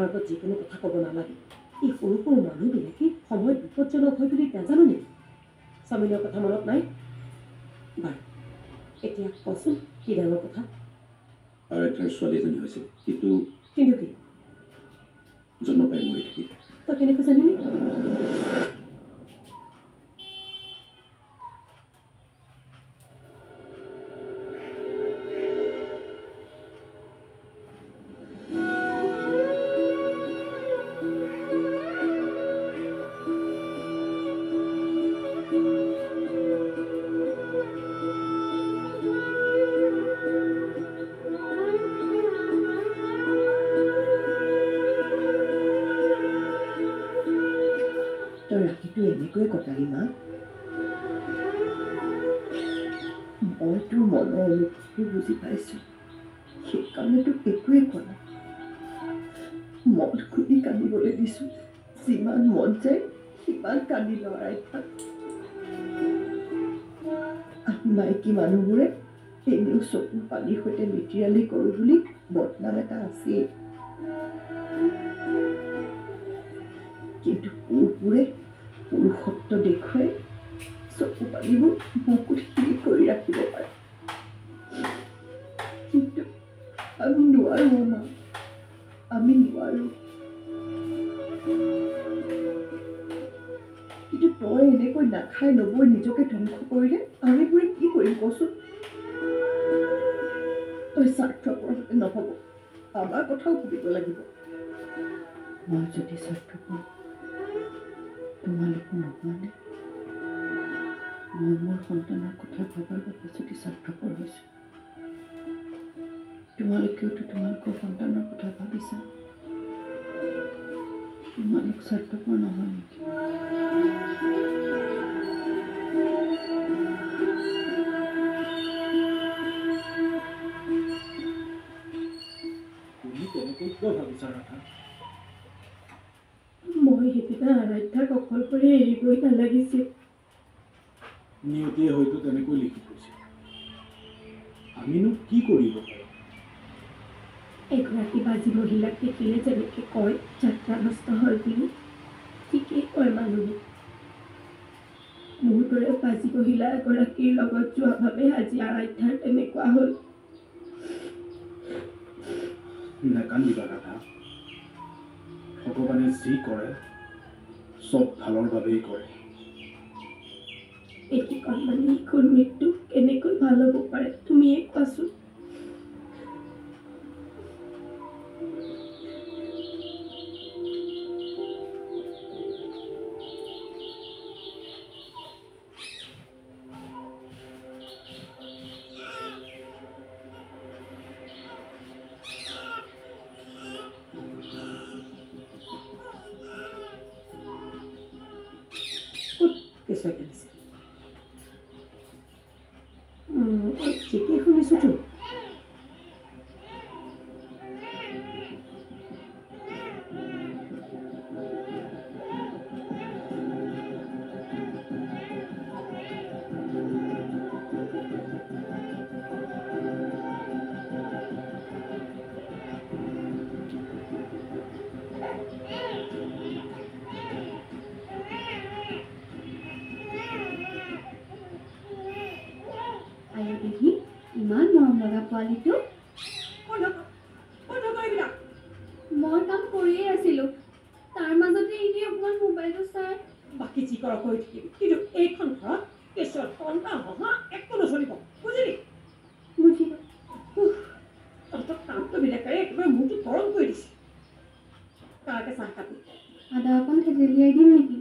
আগত যিকোনো কথা ক'ব নালাগে এই সৰু সৰু মানুহবিলাকে সময়ত বিপদজনক হয় বুলি নাজানো নেকি স্বামীনৰ কথা মনত নাই বাৰু এতিয়া কচোন কি ডাঙৰ কথা আৰু এটাৰ ছোৱালী এজনী হৈছে কিন্তু কি জন্ম পাই মৰি থাকিল তই কেনেকৈ জানিলি এনেকৈ কটালি মা মই তোৰ মনৰ অনুভৱটো বুজি পাইছোঁ সেইকাৰণে তোক একোৱে কোৱা মন খুলি কান্দিবলৈ দিছোঁ যিমান মন যায় সিমান কান্দি লৰাই থাক মাইকী মানুহবোৰে এনেও চকুৰ পানীৰ সৈতে মিতিৰালি কৰোঁ বুলি বদনাম এটা আছেই কিন্তু পুৰুষবোৰে পুৰুষত্ব দেখুৱাই চকু পানীবোৰ বুকুত শিৰি কৰি ৰাখিব পাৰে কিন্তু আমি নোৱাৰোঁ মা আমি নোৱাৰোঁ কিন্তু তই এনেকৈ নাখাই নবৈ নিজকে ধ্বংস কৰিলে আমিবোৰে কি কৰিম কচোন তই স্বাৰ্থপৰ হতে নহ'ব আমাৰ কথাও ভাবিব লাগিব মই যদি স্বাৰ্থপৰ তোমালোকো নহোৱানে মই মোৰ সন্তানৰ কথা ভবাৰ বাবে যদি স্বাৰ্থপৰ হৈছোঁ তোমালোকেওতো তোমালোকৰ সন্তানৰ কথা ভাবিছা তোমালোক স্বাৰ্থপৰ নহয় নেকি তুমি তেনেকৈ কিয় ভাবিছা ৰাধা মই সেইদিনা আৰাধ্যাক অকলশৰে এৰিবই নালাগিছিল নিয়তিয়ে হয়তো তেনেকৈ লিখি থৈছে আমিনো কি কৰিব পাৰোঁ এগৰাকী বাজি মহিলাক দেখিলে যেনেকৈ কয় যাত্ৰা নষ্ট হয় বুলি ঠিকেই কয় মানুহে মোৰ দৰে বাজি মহিলা এগৰাকীৰ লগত যোৱা ভাৱে আজি আৰাধ্যাৰ তেনেকুৱা হ'ল নেকান্দিবা ৰাধা ভগৱানে যি কৰে চব ভালৰ বাবেই কৰে এটি কণমানি শিশুৰ মৃত্যু কেনেকৈ ভাল হ'ব পাৰে তুমিয়ে কোৱাচোন কেঁচুৱাই কান্দিছে ঠিকেই শুনিছোঁতো ইমান মৰম লগা পোৱালিটো মই কাম কৰিয়ে আছিলোঁ তাৰ মাজতে এনেই অকণমান মোবাইলটো চাই বাকী যি কৰ কৰি থাকিবি কিন্তু এইখন ঘৰত কেঁচুৱাৰ সন্তান হহা একো নচলিব বুজিলি বুজিলোঁ তহঁতৰ কামটো বিলাকেৰে একেবাৰে মূৰটো গৰম কৰি দিছে কাকে চাহ কাপি আদা অকণ থেতেলিয়াই দিম নেকি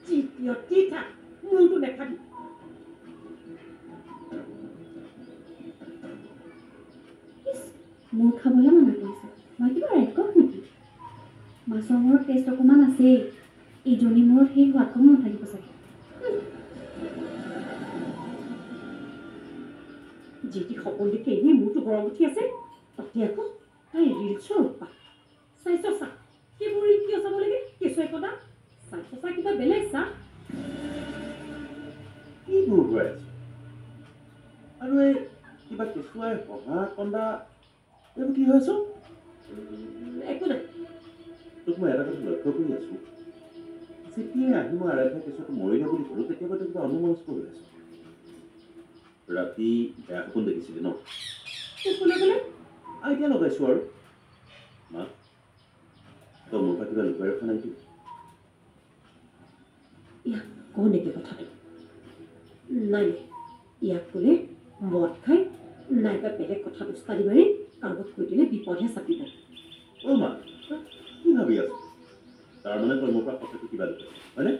চিটিয়তি থাক মূৰটো নেখাবি মোৰ খাবলৈ মনা কৰিছে মই কিবা ৰেড নেকি মাছৰ মূৰত টেষ্ট অকণমান আছেই ইজনী মূৰত সেই সোৱাদকণ নাথাকিব চাগে যিটি সপোন দেখি এনেই মূৰটো গৰম উঠি আছে তাতে আকৌ তাই ৰিলছৰ উৎপাত চাইছ চা সেইবোৰ কিয় চাব লাগে কেঁচুৱাই কদা চাইছ চা কিবা বেলেগ চা কি দূৰ হৈ আছে আৰু এই কিবা কেঁচুৱাই হহা কন্দা এইবোৰ কি হৈ আছো তোক মই এটা কথা লক্ষ্য কৰি আছোঁ যেতিয়াই আহি মই আৰাধ্যা কেঁচুৱাটো মৰিলে বুলি ক'লোঁ কেতিয়াবা তই কিবা অনুমনস্ক হৈ আছোঁ ৰাতি বেয়া সপোন দেখিছিলি ন আইডিয়া লগাইছোঁ আৰু মা তই মোৰ পৰা কিবা লুকুৱাই ৰখা নাইতো ইয়াক কওঁ নেকি কথাটো নাই ইয়াক ক'লে মদ খাই নাইবা বেলেগ কথা উস্তাদি মাৰি কাৰোবাক কৈ দিলে বিপদহে চাপিব অ' মা কি ভাবি আছোঁ তাৰমানে তই মোৰ পৰা কথাটো কিবা লুকুৱাইছ হয়নে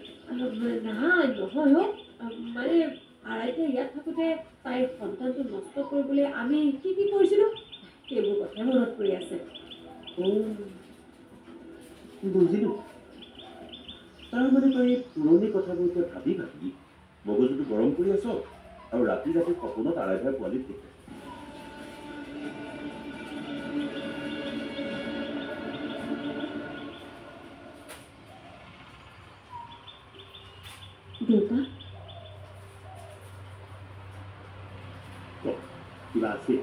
নাই নহয় মানে আৰাইতে ইয়াত থাকোঁতে তাইৰ সন্তানটো নষ্ট কৰিবলৈ আমি কি কৰিছিলোঁ সেইবোৰ কথাই মনত পৰি আছে বুজিলোঁ তাৰমানে তই পুৰণি কথাবোৰ তই ভাবি ভাবি মগজুটো গৰম কৰি আছ আৰু ৰাতি ৰাতি সপোনত আৰাধ্যাৰ পোৱালিত দেখে দেউতা কিবা আছে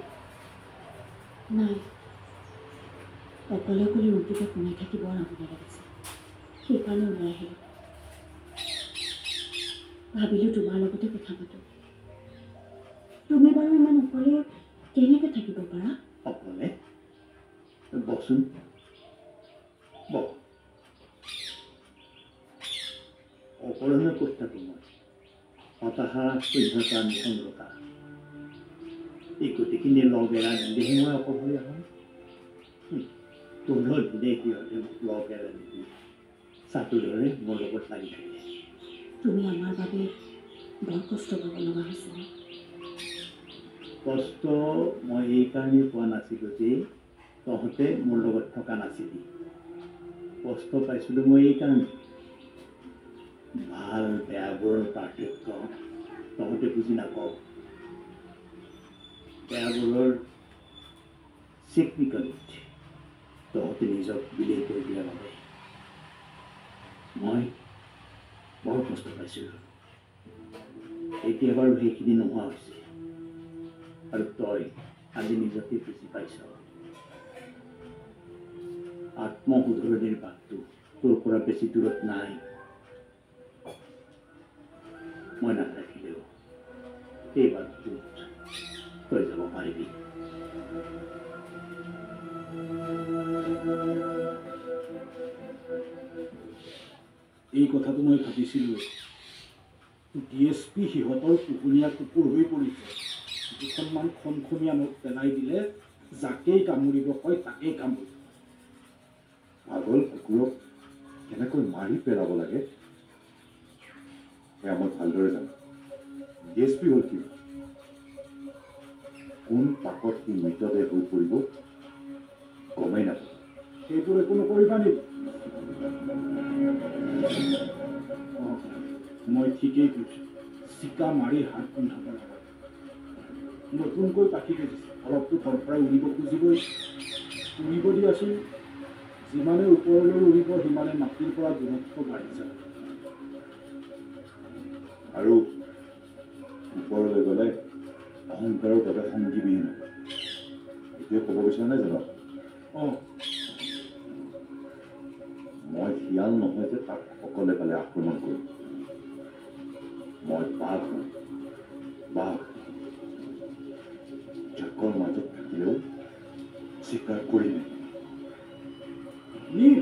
নাই অকলে অকলে ৰুমটোতে সোমাই থাকিব আমনি লাগিছে সেইকাৰণে ওলাই আহিলোঁ ভাবিলোঁ তোমাৰ লগতে কথা পাতোঁ তুমি বাৰু ইমান অকলে কেনেকৈ থাকিব পাৰা অকলে বচোন অকলেনো ক'ত থাকোঁ মই হতাশা শূন্যতা নিসংগতা এই গোটেইখিনি লগ এৰা নিদিলেহে মই অকলশৰীয়া হ'ম কোনো দিনে সিহঁতে মোক লগ এৰা নিদিয়ে চাতুলৰে মোৰ লগত লাগি থাকে তুমি আমাৰ বাবে বৰ কষ্ট পাব লগা হৈছিলে কষ্ট মই এইকাৰণেই পোৱা নাছিলোঁ যে তহঁতে মোৰ লগত থকা নাছিলি কষ্ট পাইছিলোঁ মই এইকাৰণে ভাল বেয়াবোৰৰ পাৰ্থক্য তহঁতে বুজি নাপাওঁ বেয়াবোৰৰ চিকমিকনিত তহঁতে নিজক বিলেই কৰি দিয়াৰ বাবে মই বৰ কষ্ট পাইছিলোঁ এতিয়া বাৰু সেইখিনি নোহোৱা হৈছে আৰু তই আজি নিজকে বুজি পাইছ আত্মশুধৰণিৰ বাটটো তোৰ পৰা বেছি দূৰত নাই মই নাথাকিলেও এই বাটটোত তই যাব পাৰিবি এই কথাটো মই ভাবিছিলোঁ DSP সিহঁতৰ কুকুনীয়া কুকুৰ হৈ পৰিছে দুখনমান খনখনীয়া নোট পেলাই দিলে যাকেই কামুৰিব কয় তাকেই কামুৰিব পাগল কুকুৰক কেনেকৈ মাৰি পেলাব লাগে সেয়া মই ভালদৰে জানো DSP হ'ল কি কোন পাকত সি মৃতদেহ হৈ পৰিব গমেই নাপাব সেইবোৰ একো নকৰিবা নেকি মই ঠিকেই কৈছোঁ চিকা মাৰি হাত পিন্ধাব লাগে নতুনকৈ পাখি গজিছে অলপটো ঘৰ পৰাই উৰিব খুজিবই উৰিব দিয়াচোন যিমানে ওপৰলৈ উৰিব সিমানে মাটিৰ পৰা দূৰত্ব বাঢ়ি যাব আৰু ওপৰলৈ গ'লে অহংকাৰৰ বাবে সংগীবিহীন হ'ব এইটোৱে ক'ব বিচৰা নাই জানো অঁ মই শিয়াল নহয় যে তাক অকলে পালে আক্ৰমণ কৰিম মই বাঘ জাকৰ মাজত থাকিলেও স্বীকাৰ কৰিম নীল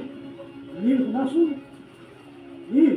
শুনাচোন নীল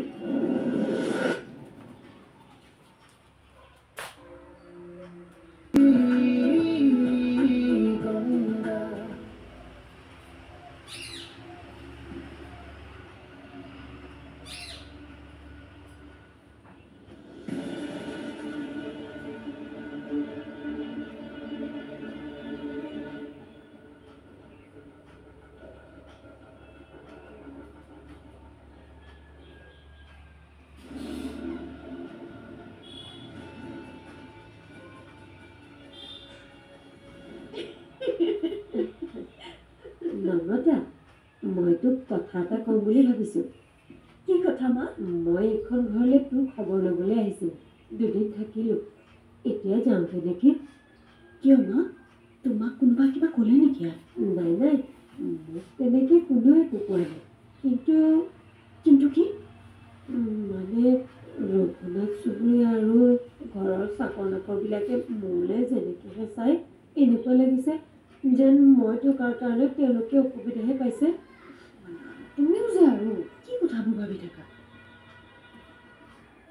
নম্ৰতা মই তোক কথা এটা কওঁ বুলি ভাবিছোঁ কি কথা মা মই এইখন ঘৰলৈ তোৰ খবৰ ল'বলৈ আহিছোঁ দুদিন থাকিলোঁ এতিয়া যাওঁতে দেখি কিয় মা তোমাক কোনোবা কিবা ক'লে নেকি নাই মোক তেনেকৈ কোনেও একো কোৱা নাই কিন্তু কিন্তু কি মানে ৰঘুনাথ চুবুৰী আৰু ঘৰৰ চাকৰ নাকৰবিলাকে মোলৈ যেনেকৈহে চাই এনেকুৱা লাগিছে যেন মই থকাৰ কাৰণে তেওঁলোকে অসুবিধাহে পাইছে। তুমিও যে আৰু কি কথাবোৰ ভাবি থাকা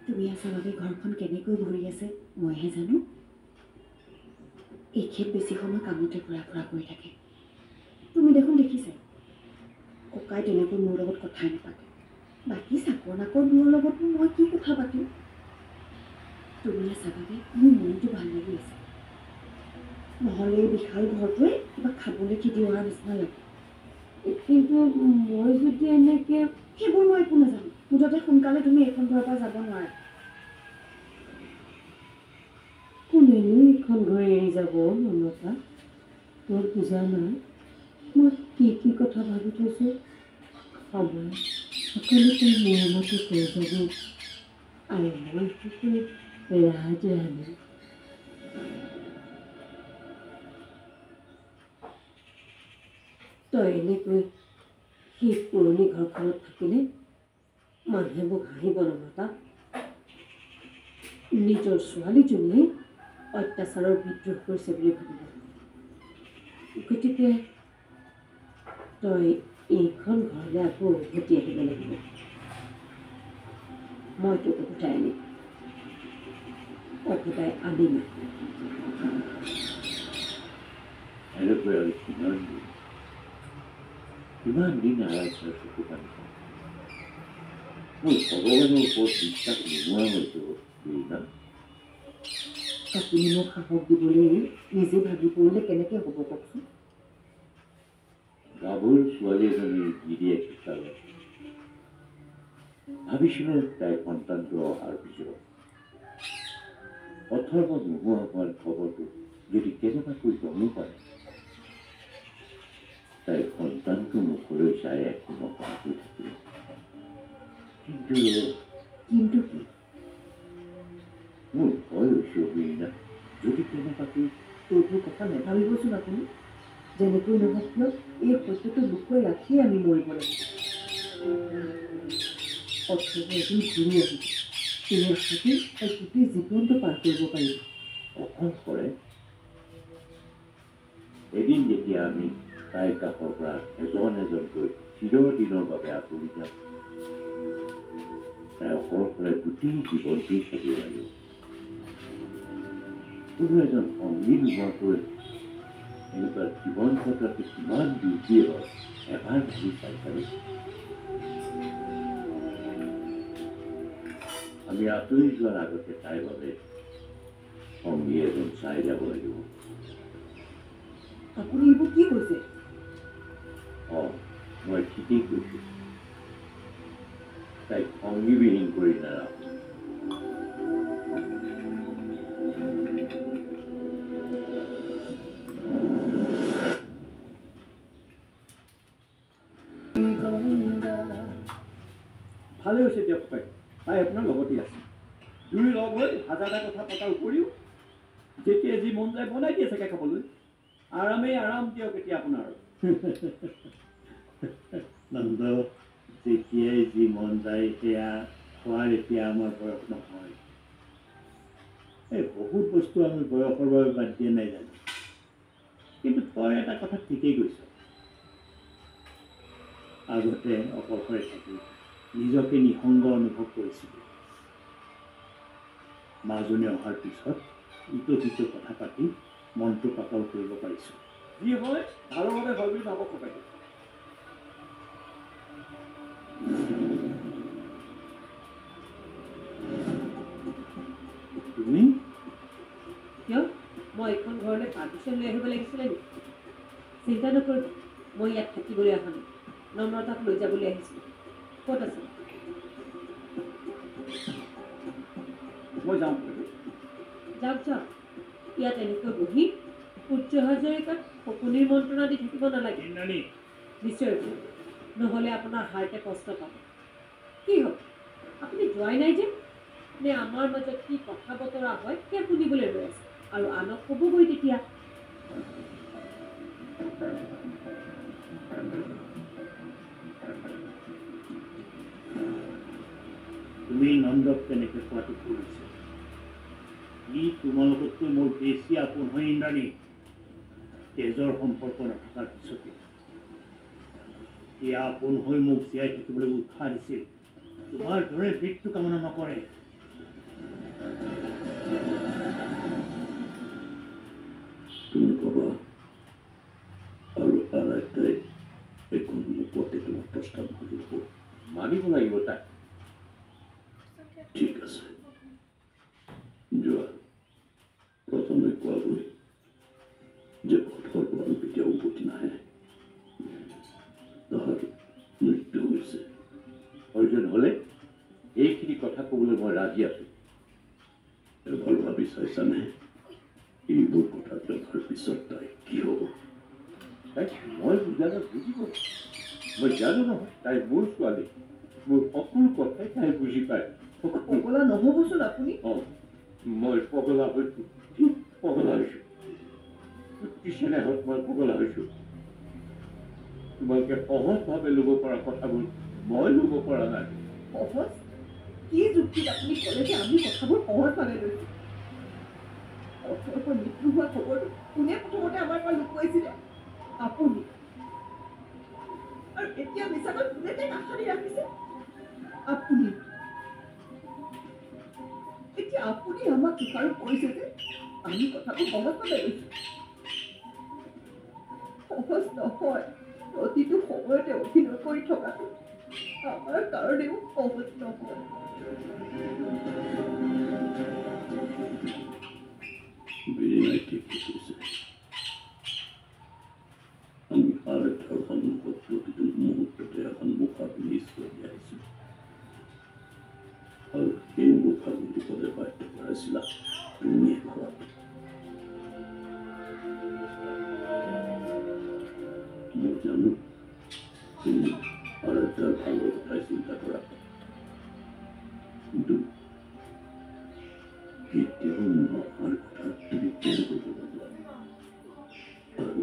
তুমি আচলতে ঘৰখন কেনেকৈ ভৰি আছে মইহে জানো এইখেত বেছি সময় কামতে ঘূৰা ফুৰা কৰি থাকে তুমি দেখোন দেখিছাই ককাই তেনেকৈ মোৰ লগত কথাই নাপাতে বাকী চাকৰ নাকৰবোৰৰ লগতনো মই কি কথা পাতিম তুমি চাবাগে মোৰ মনটো ভাল লাগি আছে নহ'লে এই বিশাল ঘৰটোৱে কিবা খাবলৈ খেতি অহাৰ নিচিনা লাগে কিন্তু মই যদি এনেকৈ সেইবোৰ মই একো নাজানো মুঠতে সোনকালে তুমি এইখন ঘৰৰ পৰা যাব নোৱাৰা কোনেনো এইখন ঘৰ এৰি যাব মমতা তোৰ বুজা নাই মই কি কথা ভাবি থৈছোঁ সময় সকলোকে মৰমতে কৈ যাব আৰু মই সেইটো ৰাজৰাণী তই এনেকৈ সেই পুৰণি ঘৰখনত থাকিলে মানুহে মোক হাঁহিব নমতা নিজৰ ছোৱালীজনীয়ে অত্যাচাৰৰ বিদ্ৰোহ কৰিছে বুলি ভাবিব গতিকে তই এইখন ঘৰলৈ আকৌ উভতি আহিব লাগিব মই তোক উভতাই আনিম উভতাই আনিম এনেকৈ আৰু কিমান দিন আৰাধ্য চকু পানী মোৰ ভগৱানৰ ওপৰত বিশ্বাস নোহোৱা হৈছো না আপুনি মোক সাহস দিবলৈ নিজে ভাবি পৰিলে কেনেকৈ হ'ব কওকচোন গাভৰু ছোৱালী এজনী গিৰিয়েক ঢুকালে ভাবিছিলো তাইৰ সন্তানটো অহাৰ পিছত অথৰ্ব নোহোৱা হোৱাৰ খবৰটো যদি কেনেবাকৈ গমো পায় তাইৰ সন্তানটো মুখলৈ চাই একো নকৰাকৈ থাকিল কিন্তু কি মোৰ ভয় হৈছে না যদি কেনেবাকৈ এইবোৰ কথা নেভাবিবচোন আপুনি যেনেকৈ নহওক কিয় এই সত্যটো লুকুৱাই ৰাখিয়ে আমি মৰিব লাগিব অথবা এদিন ঘূৰি আহিব তেওঁৰ আশাতে তাই গোটেই জীৱনটো পাৰ কৰিব পাৰিব অসম কৰে এদিন যেতিয়া আমি তাইৰ কাষৰ পৰা এজন এজনকৈ চিৰদিনৰ বাবে আঁতৰি যাম তাই অকলশৰে গোটেই জীৱনটোৱেই থাকিব লাগিব কোনো এজন সংগী নোহোৱাকৈ এনেকুৱা জীৱন কটোৱাটো কিমান দুৰ্বল হয় এবাৰ ভাবি চাই আমি আঁতৰি যোৱাৰ আগতে তাইৰ বাবে সংগী এজন চাই যাব লাগিব আপুনি এইবোৰ কি কৈছে মই ঠিকেই কৈছোঁ তাইক সংগীবিহীন কৰি নাৰাখোঁ ভালে হৈছে দিয়ক ককাই তাই আপোনাৰ লগতেই আছে দুই লগ হৈ হাজাৰটা কথা পতাৰ উপৰিও যেতিয়া যি মন যায় বনাই দিয়ে চাগে খাবলৈ আৰামেই আৰাম দিয়ক এতিয়া আপোনাৰ নন্দ যেতিয়াই যি মন যায় সেয়া খোৱাৰ এতিয়া আমাৰ বয়স নহয় এই বহুত বস্তু আমি বয়সৰ বাবে বাদ দিয়া নাই জানো কিন্তু তই এটা কথা ঠিকেই কৈছ আগতে অকলশৰে থাকি নিজকে নিসংগ অনুভৱ কৰিছিলোঁ মাজনী অহাৰ পিছত ইটো সিটো কথা পাতি মনটো পাতল কৰিব পাৰিছোঁ যি হয় ভালৰ বাবে হয় বুলি ভাবক ককাই তুমি কিয় মই এইখন ঘৰলৈ পাৰ্টিশ্যন লৈ আহিব লাগিছিলে নেকি চিন্তা নকৰিব মই ইয়াত থাকিবলৈ অহা নাই নম্ৰতাক লৈ যাবলৈ আহিছিলোঁ ক'ত আছে মই যাওঁ যাওক যাওক ইয়াত এনেকৈ বহি সূৰ্য হাজৰিকাক শকুনিৰ মন্ত্ৰণা দি থাকিব নালাগে নিশ্চয় নহ'লে আপোনাৰ হাৰ্টে কষ্ট পাব কি হ'ল আপুনি যোৱাই নাই যে নে আমাৰ মাজত কি কথা বতৰা হয় সেয়া শুনিবলৈ ৰৈ আছে আৰু আনক ক'বগৈ তেতিয়া তুমি নন্দক তেনেকৈ কোৱাটো ভুল হৈছে। ই তোমাৰ লগতকৈ মোৰ বেছি আপোন হয় ইন্দ্ৰাণী। তেজৰ সম্পৰ্ক নথকাৰ পিছতে ই আপোন হৈ মোক জীয়াই থাকিবলৈ উৎসাহ দিছিল। তোমাৰ দৰে মৃত্যু কামনা নকৰে। তুমি কবা আৰু আটাইটাই এখন মুখতে তোমাক প্ৰস্তাৱ মানিব লাগিব তাক। ঠিক আছে, যোৱা। প্ৰথমে কোৱাগৈ যে পথৰ পৰা কেতিয়াও উভতি নাহে, তাহাৰ মৃত্যু হৈছে। প্ৰয়োজন হ'লে এইখিনি কথা ক'বলৈ মই ৰাজি আছো। এবাৰ ভাবি চাইছানে এইবোৰ কথা জনাৰ পিছত তাই কি হ'ব? তাইক মই বুজালে বুজিব। মই জানো নহয়, তাই মোৰ ছোৱালী। মোৰ সকলো কথাই তাই বুজি পায়। পগলা নহ'বচোন আপুনি। মই পগলা হৈছো, পগলা হৈছো। পিছনেহত মই পগলা হৈছো। তোমালোকে সহজভাৱে ল'ব পৰা কথাবোৰ মই ল'ব পৰা নাই। সহজ? কি যুক্তিত আপুনি ক'লে যে আমি কথাবোৰ সহজভাৱে লৈছোঁ? অৰ্থৰ মৃত্যু হোৱা খবৰটো কোনে প্ৰথমতে আমাৰ পৰা লুকুৱাইছিলে? আপুনি। আৰু এতিয়া মিছাকৈ কোনে তাইক আশা দি ৰাখিছে? আপুনি। এতিয়া আপুনি আমাক দোষাৰোপ কৰিছে যে আমি কথাবোৰ সহজভাৱে লৈছোঁ। সহজ নহয়। প্ৰতিটো সময়তে অভিনয় কৰি থকাটো আমাৰ কাৰণেও সহজ নহয়। বিৰিণাই ঠিক কৈছে। আমি আৰাধ্যাৰ সন্মুখত প্ৰতিটো মুহূৰ্ততে এখন মুখাগ্নি কৰি আহিছোঁ, আৰু এই মুখাগ্নি দিবলৈ বাধ্য কৰাইছিলা তুমি ঘৰত। মই জানো তুমি আৰাধ্যাৰ ভালৰ কথাই চিন্তা কৰা, কিন্তু কেতিয়াও নহয় কথা তুমি কেনেকৈ ক'ব নোৱাৰা। আৰু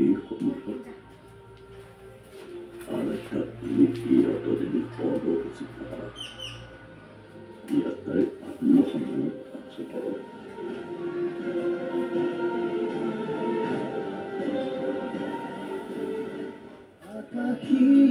এই সন্মুখত আৰাধ্যাক তুমি ইয়াত যদি অৱগত কৰা, ইয়াত তাই আত্মসন্মানত আছে কৰক। আকাশী